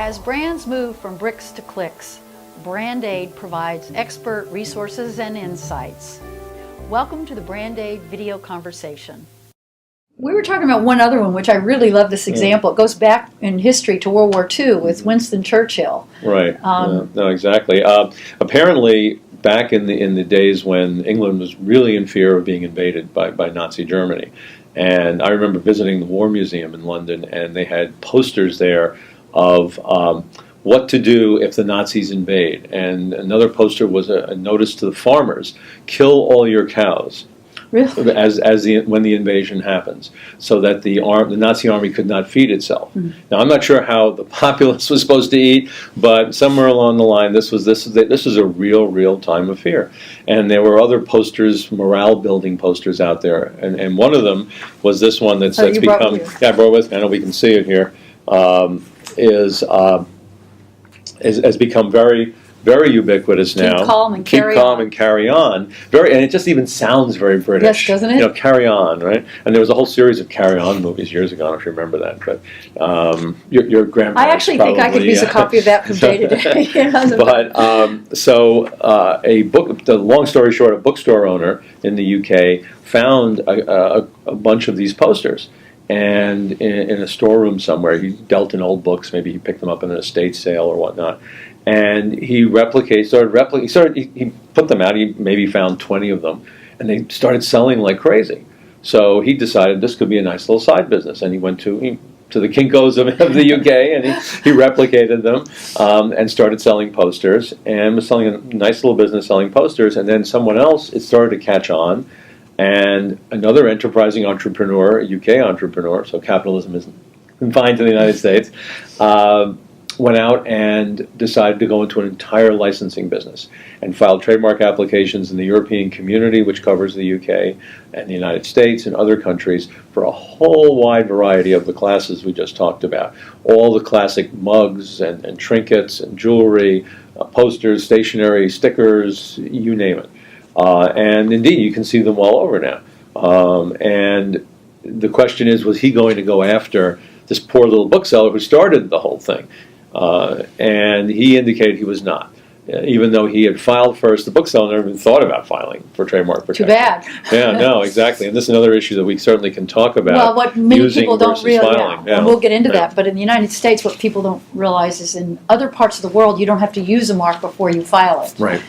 As brands move from bricks to clicks, Brand Aid provides expert resources and insights. Welcome to the Brand Aid video conversation. We were talking about one other one, which I really love this example. It goes back in history to World War II with Winston Churchill. Right. No, exactly. Apparently, back in the days when England was really in fear of being invaded by Nazi Germany, and I remember visiting the War Museum in London, and they had posters there of what to do if the Nazis invade. And another poster was a notice to the farmers: kill all your cows. Really? When the invasion happens, so that the Nazi army could not feed itself. Mm-hmm. Now, I'm not sure how the populace was supposed to eat, but somewhere along the line, this was a real time of fear. And there were other posters, morale building posters out there, and one of them was this one that's become. Yeah, I brought with me. I know we can see it here. Has become very ubiquitous now. Keep calm and carry on. Keep calm and carry on. And it just even sounds very British. Yes, doesn't it? Carry on, right? And there was a whole series of Carry On movies years ago. I don't know if you remember that, but your grandparents I actually think I could use a copy of that from day to day. But the long story short, a bookstore owner in the UK found a bunch of these posters. And in a storeroom somewhere, he dealt in old books. Maybe he picked them up in an estate sale or whatnot. And he put them out. He maybe found 20 of them, and they started selling like crazy. So he decided this could be a nice little side business, and he went to the Kinkos of the UK, and he replicated them and started selling posters, and was selling a nice little business selling posters. And then someone else, it started to catch on, and another enterprising entrepreneur, a UK entrepreneur, so capitalism isn't confined to the United States, went out and decided to go into an entire licensing business and filed trademark applications in the European community, which covers the UK and the United States and other countries, for a whole wide variety of the classes we just talked about. All the classic mugs and trinkets and jewelry, posters, stationery, stickers, you name it. And indeed, you can see them all over now. And the question is, was he going to go after this poor little bookseller who started the whole thing? And he indicated he was not. Even though he had filed first, the bookseller never even thought about filing for trademark protection. Too bad. Yeah, no, exactly. And this is another issue that we certainly can talk about. Well, what many people don't realize, and we'll get into Yeah. that, but in the United States, what people don't realize is in other parts of the world, you don't have to use a mark before you file it. Right.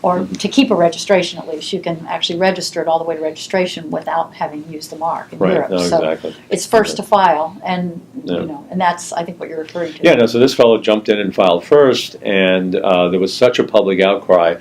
Or to keep a registration, at least. You can actually register it all the way to registration without having used the mark in Right. Europe. No, so exactly. it's first to file, and Yeah. and that's, I think, what you're referring to. Yeah, no, so this fellow jumped in and filed first, and there was such a public outcry,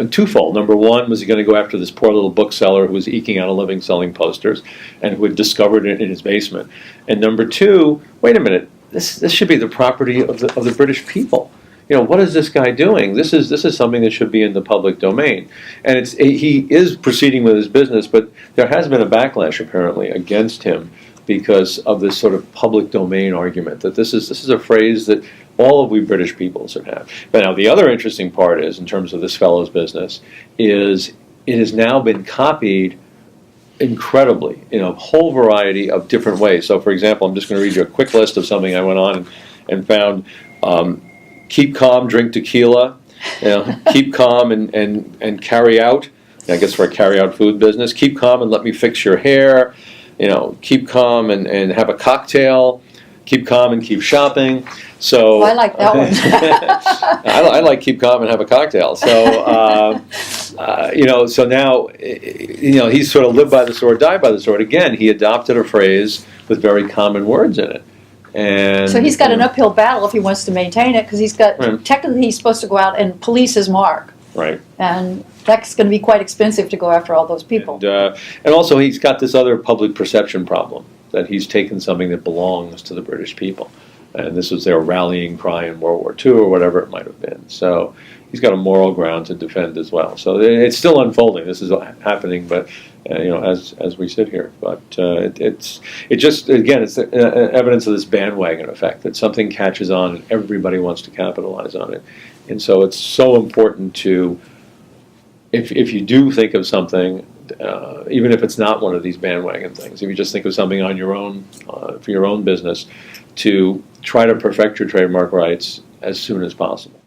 twofold. Number one, was he going to go after this poor little bookseller who was eking out a living selling posters and who had discovered it in his basement? And number two, wait a minute, this should be the property of the British people. What is this guy doing? This is something that should be in the public domain. And he is proceeding with his business, but there has been a backlash apparently against him because of this sort of public domain argument that this is a phrase that all of we British people should have. But now the other interesting part is, in terms of this fellow's business, is it has now been copied incredibly in a whole variety of different ways. So, for example, I'm just going to read you a quick list of something I went on and found. Keep calm, drink tequila. Keep calm and carry out. I guess for a carry out food business. Keep calm and let me fix your hair. Keep calm and have a cocktail. Keep calm and keep shopping. So I like that one. I like keep calm and have a cocktail. So so now he's sort of lived by the sword, died by the sword. Again, he adopted a phrase with very common words in it. And so he's got an uphill battle if he wants to maintain it, because technically he's supposed to go out and police his mark. Right. And that's going to be quite expensive to go after all those people. And also he's got this other public perception problem, that he's taken something that belongs to the British people. And this was their rallying cry in World War II or whatever it might have been. So he's got a moral ground to defend as well. So it's still unfolding. This is happening, but as we sit here. But it's evidence of this bandwagon effect, that something catches on and everybody wants to capitalize on it. And so it's so important to, if you do think of something, even if it's not one of these bandwagon things, if you just think of something on your own, for your own business, to try to perfect your trademark rights as soon as possible.